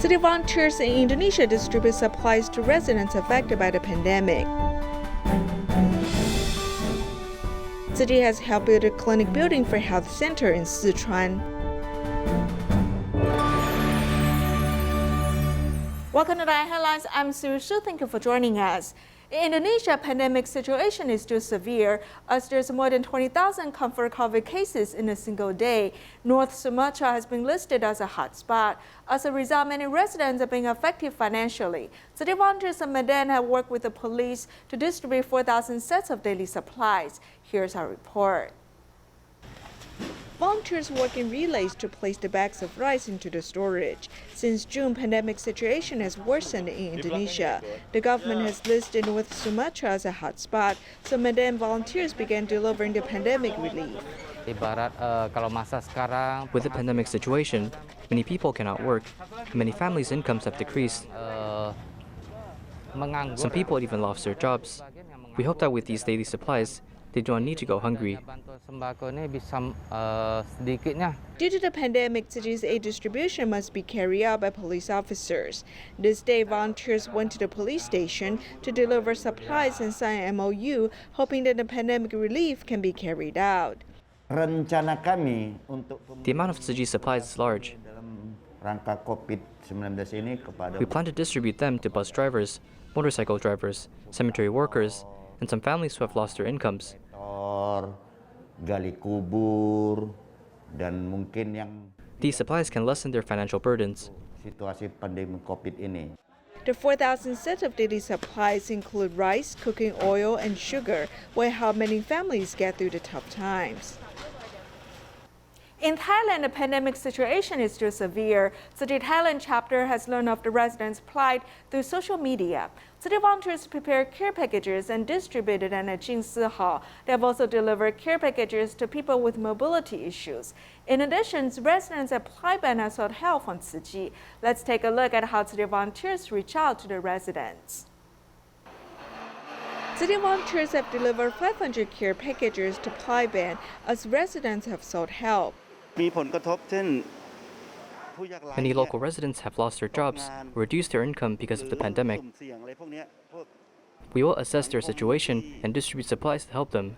City volunteers in Indonesia distribute supplies to residents affected by the pandemic. Tzu Chi has helped build a clinic building for health center in Sichuan. Welcome to the Headlines. I'm Tzu Chi. Thank you for joining us. In Indonesia, pandemic situation is still severe as there's more than 20,000 confirmed COVID cases in a single day. North Sumatra has been listed as a hotspot. As a result, many residents are being affected financially. City volunteers in Medan have worked with the police to distribute 4,000 sets of daily supplies. Here's our report. Volunteers work in relays to place the bags of rice into the storage. Since June, pandemic situation has worsened in Indonesia. The government has listed North Sumatra as a hotspot, so Medan volunteers began delivering the pandemic relief. With the pandemic situation, many people cannot work, and many families' incomes have decreased. Some people even lost their jobs. We hope that with these daily supplies, they don't need to go hungry. Due to the pandemic, Tzu Chi's aid distribution must be carried out by police officers. This day, volunteers went to the police station to deliver supplies and sign an MOU, hoping that the pandemic relief can be carried out. The amount of Tzu Chi supplies is large. We plan to distribute them to bus drivers, motorcycle drivers, cemetery workers, and some families who have lost their incomes. These supplies can lessen their financial burdens. The 4,000 sets of daily supplies include rice, cooking oil, and sugar, will help many families get through the tough times. In Thailand, the pandemic situation is still severe. Tzu Chi Thailand chapter has learned of the residents' plight through social media. Tzu Chi volunteers prepare care packages and distributed them at Jingsi Hall. They have also delivered care packages to people with mobility issues. In addition, residents at Plaiban have sought help from Tzu Chi. Let's take a look at how Tzu Chi volunteers reach out to the residents. Tzu Chi volunteers have delivered 500 care packages to Plaiban as residents have sought help. Many local residents have lost their jobs or reduced their income because of the pandemic. We will assess their situation and distribute supplies to help them.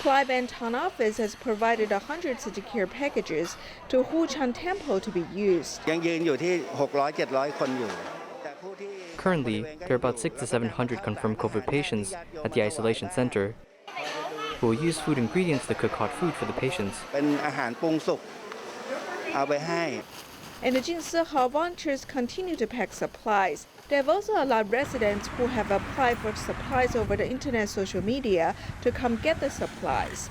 Plaiban Town Office has provided 100 Tzu Chi care packages to Huchan Temple to be used. Currently, there are about 600 to 700 confirmed COVID patients at the isolation center. We will use food ingredients to cook hot food for the patients. In the Jingsi Hall, volunteers continue to pack supplies. They have also allowed residents who have applied for supplies over the internet social media to come get the supplies.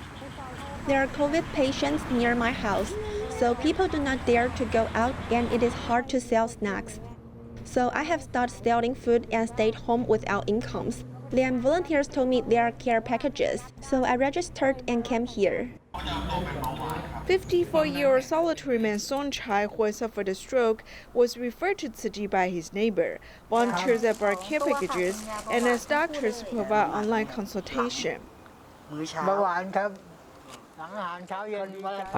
There are COVID patients near my house, so people do not dare to go out and it is hard to sell snacks. So I have started selling food and stayed home without incomes. The volunteers told me there are care packages, so I registered and came here. 54-year-old solitary man Song Chai, who has suffered a stroke, was referred to Tzu Chi by his neighbor. Volunteers have brought care packages and as doctors provide online consultation. I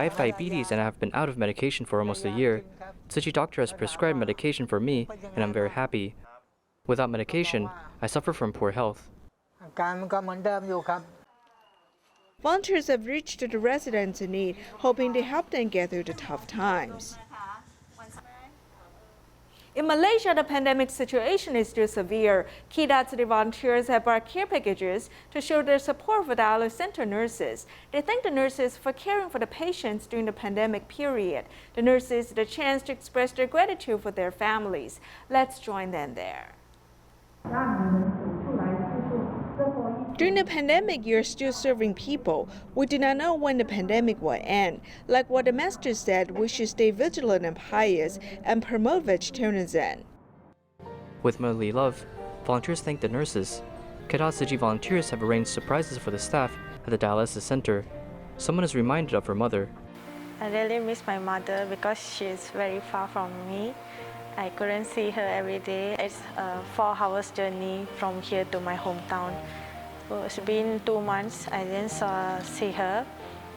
have diabetes and I have been out of medication for almost a year. Tzu Chi doctor has prescribed medication for me and I'm very happy. Without medication, I suffer from poor health. Volunteers have reached to the residents in need, hoping to help them get through the tough times. In Malaysia, the pandemic situation is still severe. Kedah Tzu Chi volunteers have brought care packages to show their support for the dialysis center nurses. They thank the nurses for caring for the patients during the pandemic period. The nurses had a chance to express their gratitude for their families. Let's join them there. During the pandemic, you're still serving people. We do not know when the pandemic will end. Like what the master said, we should stay vigilant and pious and promote vegetarianism. With motherly love, volunteers thank the nurses. Kedah Tzu Chi volunteers have arranged surprises for the staff at the dialysis center. Someone is reminded of her mother. I really miss my mother because she is very far from me. I couldn't see her every day. It's a 4 hours journey from here to my hometown. It's been 2 months I didn't see her.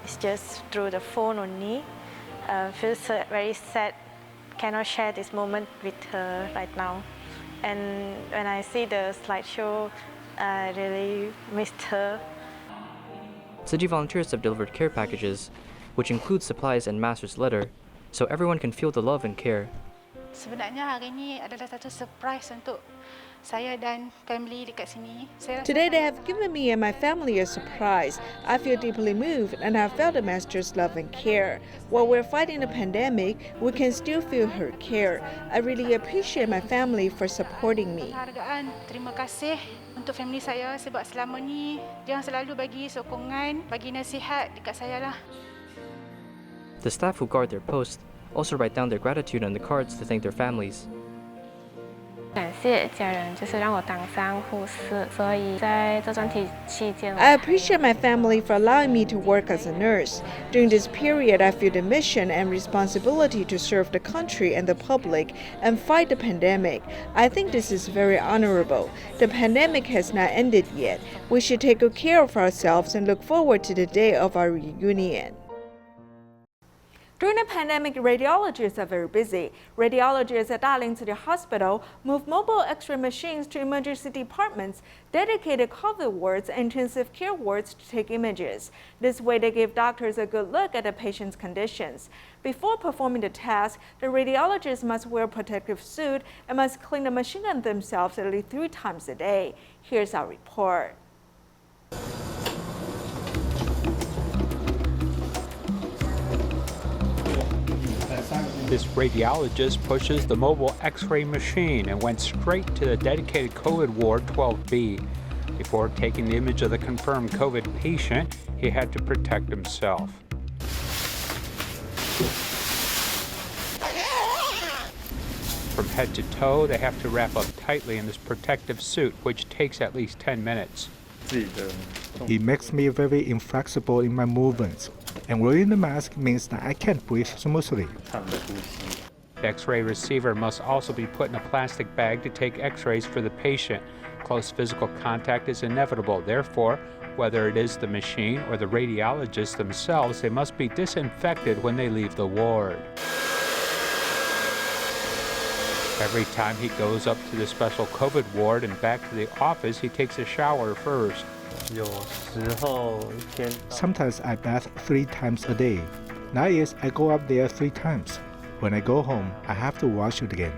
It's just through the phone only. feel very sad, cannot share this moment with her right now. And when I see the slideshow, I really missed her. Tzu Chi volunteers have delivered care packages, which include supplies and master's letter, so everyone can feel the love and care. Sebenarnya hari ini adalah satu surprise untuk saya dan family dekat sini. Today they have given me and my family a surprise. I feel deeply moved and have felt the Master's love and care. While we're fighting the pandemic, we can still feel her care. I really appreciate my family for supporting me. Penghargaan, terima kasih untuk family saya sebab selama ni dia selalu bagi sokongan, bagi nasihat dekat saya lah. The staff who guard their post also write down their gratitude on the cards to thank their families. 感谢家人，就是让我当上护士，所以在这段期间， I appreciate my family for allowing me to work as a nurse. During this period, I feel the mission and responsibility to serve the country and the public and fight the pandemic. I think this is very honorable. The pandemic has not ended yet. We should take good care of ourselves and look forward to the day of our reunion. During the pandemic, radiologists are very busy. Radiologists at Daling City Hospital move mobile X-ray machines to emergency departments, dedicated COVID wards, and intensive care wards to take images. This way, they give doctors a good look at the patient's conditions. Before performing the task, the radiologists must wear a protective suit and must clean the machine themselves at least 3 times a day. Here's our report. This radiologist pushes the mobile X-ray machine and went straight to the dedicated COVID ward 12B. Before taking the image of the confirmed COVID patient, he had to protect himself. From head to toe, they have to wrap up tightly in this protective suit, which takes at least 10 minutes. It makes me very inflexible in my movements, and wearing the mask means that I can't breathe smoothly. The X-ray receiver must also be put in a plastic bag to take X-rays for the patient. Close physical contact is inevitable. Therefore, whether it is the machine or the radiologists themselves, they must be disinfected when they leave the ward. Every time he goes up to the special COVID ward and back to the office, he takes a shower first. Sometimes I bath 3 times a day. That is, I go up there 3 times. When I go home, I have to wash it again.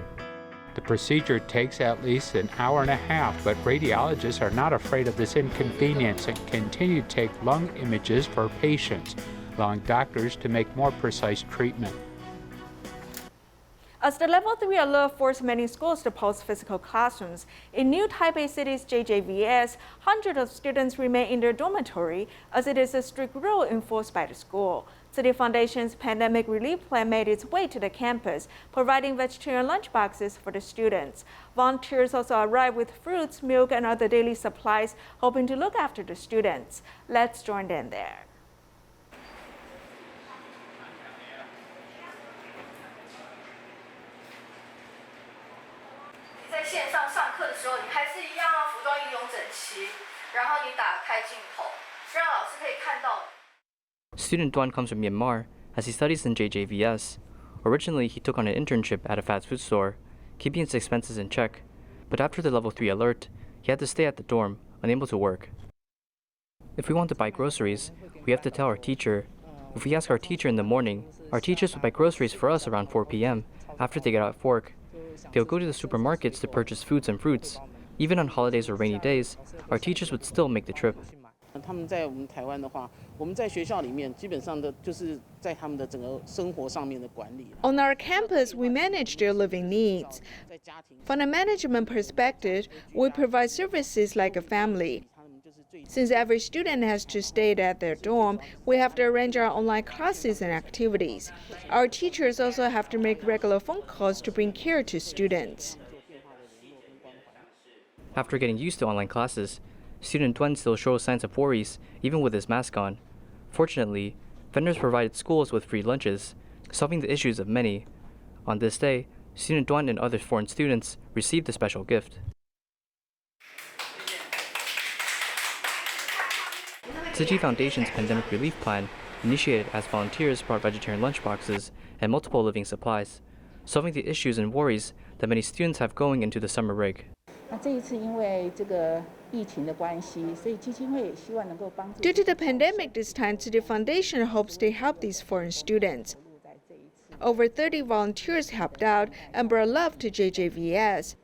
The procedure takes at least an hour and a half, but radiologists are not afraid of this inconvenience and continue to take lung images for patients, allowing doctors to make more precise treatment. As the Level 3 alert forced many schools to post physical classrooms, in New Taipei City's JJVS, hundreds of students remain in their dormitory as it is a strict rule enforced by the school. City Foundation's pandemic relief plan made its way to the campus, providing vegetarian lunchboxes for the students. Volunteers also arrived with fruits, milk, and other daily supplies, hoping to look after the students. Let's join them there. 在线上上课的时候，你还是一样要服装仪容整齐，然后你打开镜头，让老师可以看到。 Student Duan comes from Myanmar as he studies in JJVS. Originally, he took on an internship at a fast food store, keeping his expenses in check. But after the Level 3 alert, he had to stay at the dorm, unable to work. If we want to buy groceries, we have to tell our teacher. If we ask our teacher in the morning, our teachers will buy groceries for us around 4 p.m. after they get out of work. They'll go to the supermarkets to purchase foods and fruits. Even on holidays or rainy days, our teachers would still make the trip. 他们在我们台湾的话，我们在学校里面基本上的就是在他们的整个生活上面的管理。On our campus, we manage their living needs. From a management perspective, we provide services like a family. Since every student has to stay at their dorm, we have to arrange our online classes and activities. Our teachers also have to make regular phone calls to bring care to students. After getting used to online classes, student Duan still shows signs of worries, even with his mask on. Fortunately, vendors provided schools with free lunches, solving the issues of many. On this day, student Duan and other foreign students received a special gift. Tzu Chi Foundation's pandemic relief plan initiated as volunteers brought vegetarian lunchboxes and multiple living supplies, solving the issues and worries that many students have going into the summer break. Due to the pandemic this time, Tzu Chi Foundation hopes to help these foreign students. Over 30 volunteers helped out and brought love to JJVS.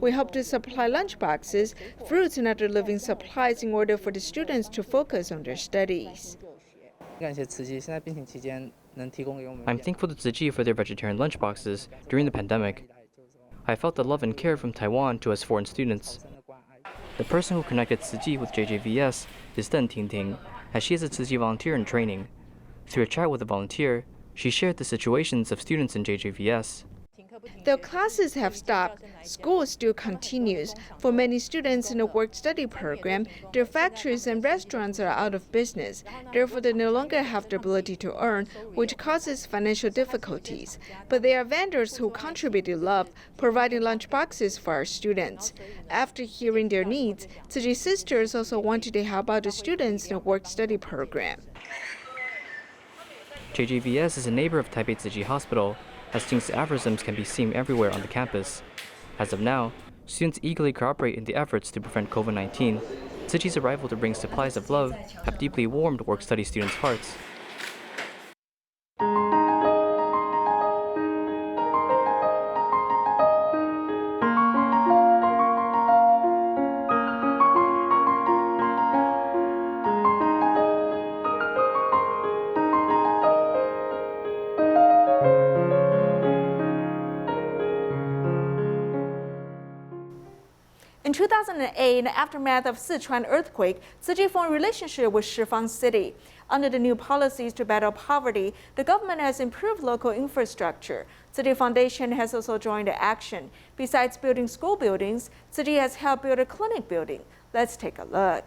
We hope to supply lunchboxes, fruits, and other living supplies in order for the students to focus on their studies. I'm thankful to Tzu Chi for their vegetarian lunchboxes during the pandemic. I felt the love and care from Taiwan to us foreign students. The person who connected Tzu Chi with JJVS is Deng Tingting, as she is a Tzu Chi volunteer in training. Through a chat with a volunteer, she shared the situations of students in JJVS. Though classes have stopped, school still continues. For many students in the work-study program, their factories and restaurants are out of business. Therefore, they no longer have the ability to earn, which causes financial difficulties. But there are vendors who contributed love, providing lunch boxes for our students. After hearing their needs, Tzu Chi sisters also wanted to help out the students in the work-study program. JJVS is a neighbor of Taipei Tzu Chi Hospital, as Ting's aphorisms can be seen everywhere on the campus. As of now, students eagerly cooperate in the efforts to prevent COVID-19. Tzu Chi's arrival to bring supplies of love have deeply warmed work-study students' hearts. In 2008, in the aftermath of Sichuan earthquake, Tzu Chi formed a relationship with Shifang City. Under the new policies to battle poverty, the government has improved local infrastructure. Tzu Chi Foundation has also joined the action. Besides building school buildings, Tzu Chi has helped build a clinic building. Let's take a look.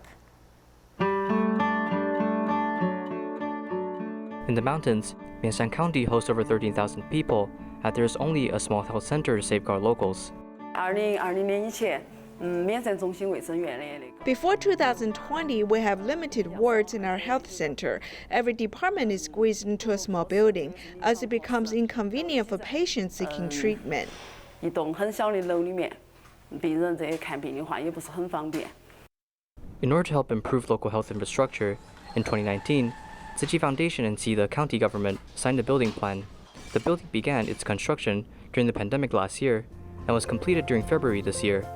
In the mountains, Mianshan County hosts over 13,000 people, as there is only a small health center to safeguard locals. Before 2020, we have limited wards in our health center. Every department is squeezed into a small building, as it becomes inconvenient for patients seeking treatment. In order to help improve local health infrastructure, in 2019, Tzu Chi Foundation and the county government signed a building plan. The building began its construction during the pandemic last year and was completed during February this year.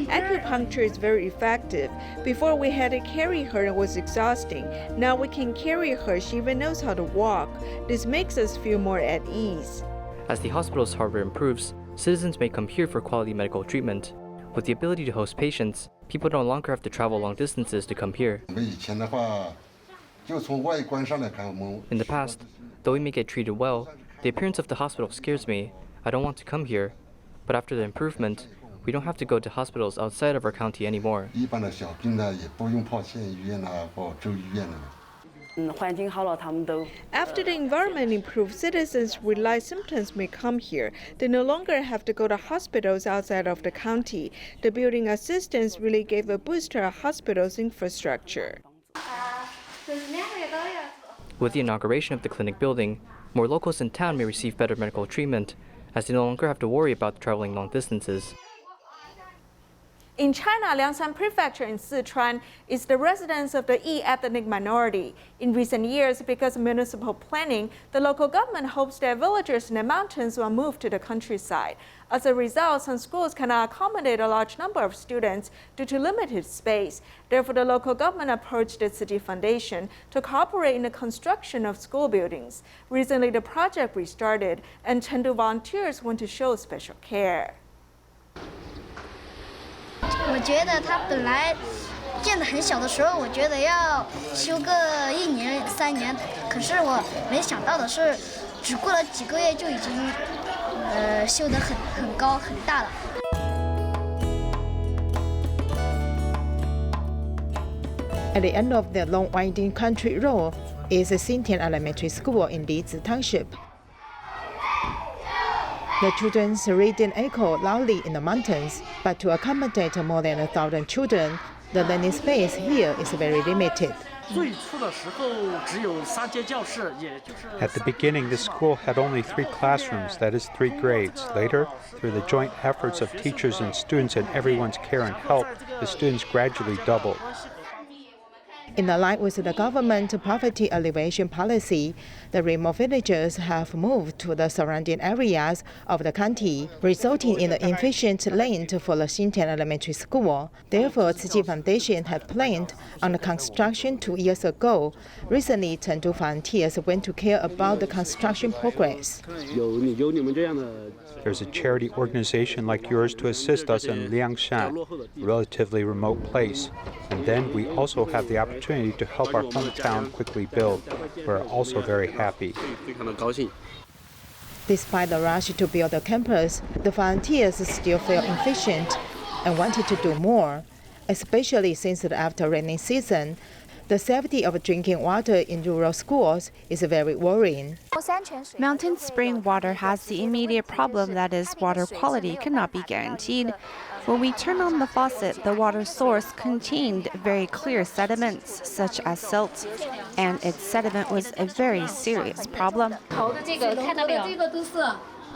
Acupuncture is very effective. Before we had to carry her, it was exhausting. Now we can carry her, she even knows how to walk. This makes us feel more at ease. As the hospital's hardware improves, citizens may come here for quality medical treatment. With the ability to host patients, people no longer have to travel long distances to come here. In the past, though we may get treated well, the appearance of the hospital scares me. I don't want to come here. But after the improvement, we don't have to go to hospitals outside of our county anymore. After the environment improves, citizens with light symptoms may come here. They no longer have to go to hospitals outside of the county. The building assistance really gave a boost to our hospital's infrastructure. With the inauguration of the clinic building, more locals in town may receive better medical treatment, as they no longer have to worry about traveling long distances. In China, Liangshan Prefecture in Sichuan is the residence of the Yi ethnic minority. In recent years, because of municipal planning, the local government hopes that villagers in the mountains will move to the countryside. As a result, some schools cannot accommodate a large number of students due to limited space. Therefore, the local government approached the Tzu Chi Foundation to cooperate in the construction of school buildings. Recently, the project restarted, and Chengdu volunteers want to show special care. 我觉得它本来建得很小的时候，我觉得要修个1年3年，可是我没想到的是，只过了几个月就已经修得很高很大了。At the end of the long winding country road is a Xintian Elementary School in Lizi Township. The children's reading echoed loudly in the mountains, but to accommodate more than 1,000 children, the learning space here is very limited. At the beginning, the school had only 3 classrooms, that is 3 grades. Later, through the joint efforts of teachers and students and everyone's care and help, the students gradually doubled. In line with the government poverty alleviation policy, the remote villagers have moved to the surrounding areas of the county, resulting in an efficient land for the Xintian Elementary School. Therefore, Tzu Chi Foundation had planned on the construction 2 years ago. Recently, Chengdu volunteers went to care about the construction progress. There's a charity organization like yours to assist us in Liangshan, a relatively remote place. And then we also have the opportunity to help our hometown quickly build. We're also very happy. Despite the rush to build the campus, the volunteers still feel inefficient and wanted to do more, especially since after rainy season, the safety of drinking water in rural schools is very worrying. Mountain spring water has the immediate problem that is water quality cannot be guaranteed. When we turn on the faucet, the water source contained very clear sediments, such as silt, and its sediment was a very serious problem.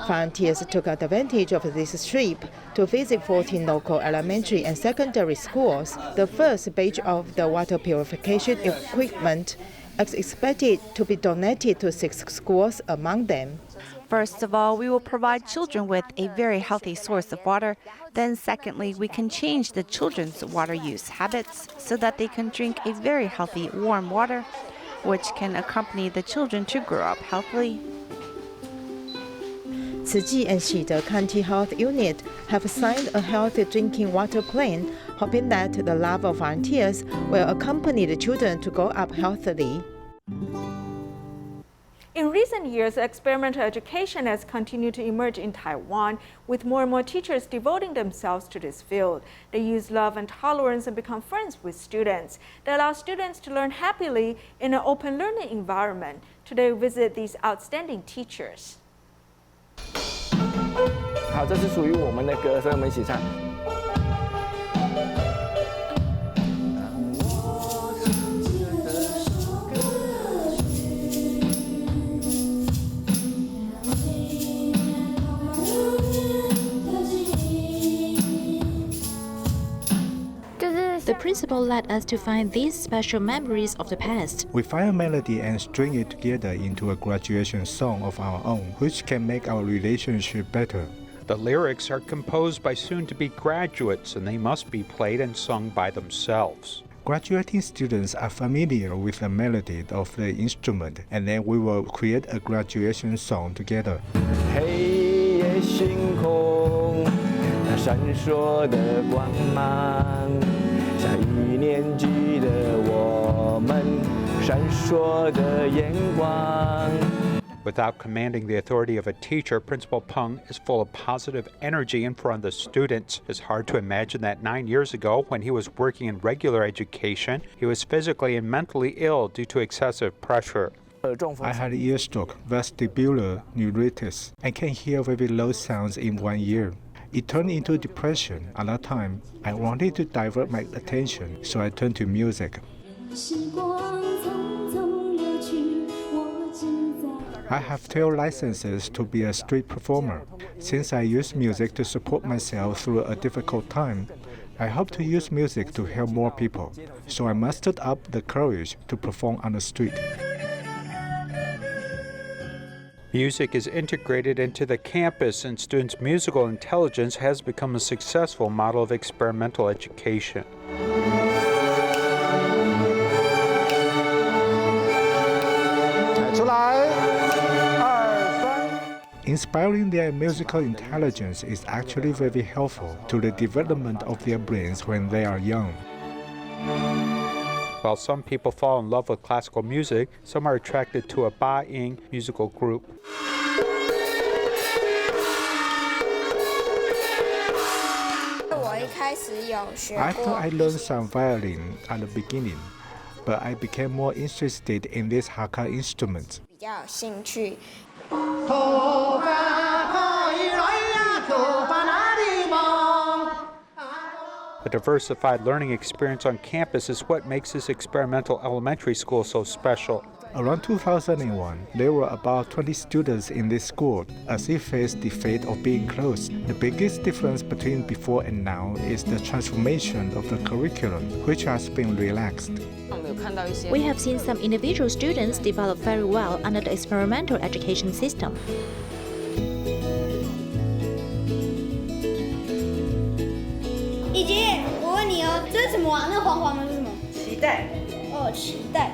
Volunteers took advantage of this trip to visit 14 local elementary and secondary schools. The first batch of the water purification equipment is expected to be donated to 6 schools among them. First of all, we will provide children with a very healthy source of water. Then secondly, we can change the children's water use habits so that they can drink a very healthy, warm water, which can accompany the children to grow up healthily. Tzu Chi and Xide County Health Unit have signed a healthy drinking water plan, hoping that the lab of volunteers will accompany the children to grow up healthily. In recent years, experimental education has continued to emerge in Taiwan, with more and more teachers devoting themselves to this field. They use love and tolerance and become friends with students. They allow students to learn happily in an open learning environment. Today, we visit these outstanding teachers. 好，这是属于我们的歌声，我们一起唱。 The principal led us to find these special memories of the past. We find a melody and string it together into a graduation song of our own, which can make our relationship better. The lyrics are composed by soon-to-be graduates, and they must be played and sung by themselves. Graduating students are familiar with the melody of the instrument, and then we will create a graduation song together. 黑夜星空，那闪烁的光芒，像一年级的我们闪烁的眼光。 Without commanding the authority of a teacher, Principal Peng is full of positive energy in front of the students. It's hard to imagine that 9 years ago, when he was working in regular education, he was physically and mentally ill due to excessive pressure. I had ear stroke, vestibular neuritis, and can hear very low sounds in 1 year. It turned into depression. At that time, I wanted to divert my attention, so I turned to music. I have 12 licenses to be a street performer. Since I use music to support myself through a difficult time, I hope to use music to help more people. So I mustered up the courage to perform on the street. Music is integrated into the campus, and students' musical intelligence has become a successful model of experimental education. Inspiring their musical intelligence is actually very helpful to the development of their brains when they are young. While some people fall in love with classical music, some are attracted to a Ba-ing musical group. I thought I learned some violin at the beginning, but I became more interested in this Hakka instrument. A diversified learning experience on campus is what makes this experimental elementary school so special. Around 2001, there were about 20 students in this school as it faced the fate of being closed. The biggest difference between before and now is the transformation of the curriculum, which has been relaxed. We have seen some individual students develop very well under the experimental education system. 一杰，我问你哦，这是什么啊？那黄黄的是什么？脐带。哦，脐带。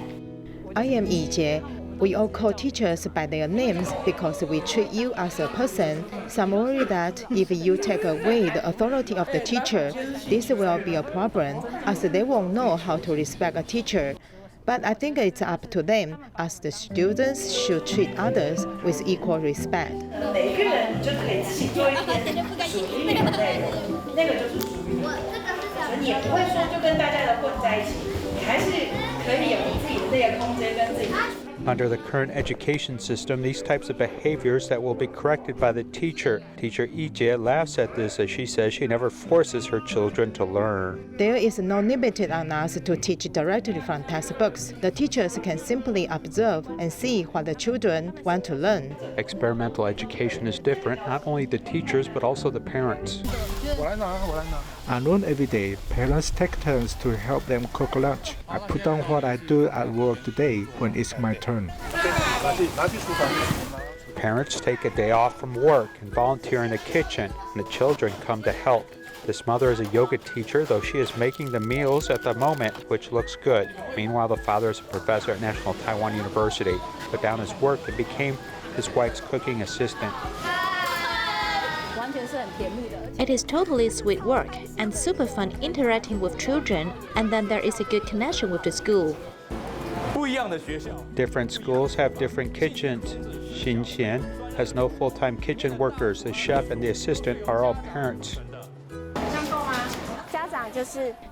I am Yijie. We all call teachers by their names because we treat you as a person. Some worry that if you take away the authority of the teacher, this will be a problem, as they won't know how to respect a teacher. But I think it's up to them, as the students should treat others with equal respect. 每个人就可以自己做一点属于你的内容，那个就是属于你的，所以你也不会说就跟大家的混在一起，你还是可以有你自己的那个空间跟自己的。 Under the current education system, these types of behaviors that will be corrected by the teacher. Teacher Yijie laughs at this as she says she never forces her children to learn. There is no limit on us to teach directly from textbooks. The teachers can simply observe and see what the children want to learn. Experimental education is different, not only the teachers but also the parents. Alone every day, parents take turns to help them cook lunch. I put down what I do at work today when it's my turn. Parents take a day off from work and volunteer in the kitchen, and the children come to help. This mother is a yoga teacher, though she is making the meals at the moment, which looks good. Meanwhile, the father is a professor at National Taiwan University, put down his work and became his wife's cooking assistant. It is totally sweet work and super fun interacting with children, and then there is a good connection with the school. Different schools have different kitchens. Xinxian has no full-time kitchen workers. The chef and the assistant are all parents.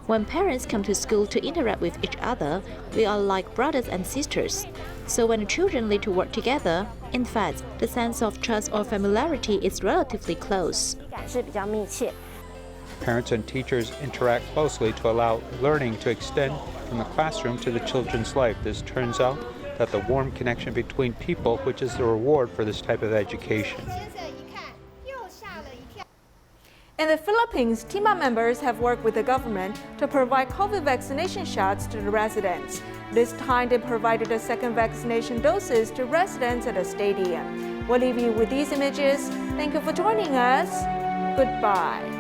When parents come to school to interact with each other, we are like brothers and sisters. So when the children need to work together, in fact, the sense of trust or familiarity is relatively close. Parents and teachers interact closely to allow learning to extend from the classroom to the children's life. This turns out that the warm connection between people, which is the reward for this type of education. In the Philippines, TIMA members have worked with the government to provide COVID vaccination shots to the residents. This time, they provided a second vaccination doses to residents at a stadium. We'll leave you with these images. Thank you for joining us. Goodbye.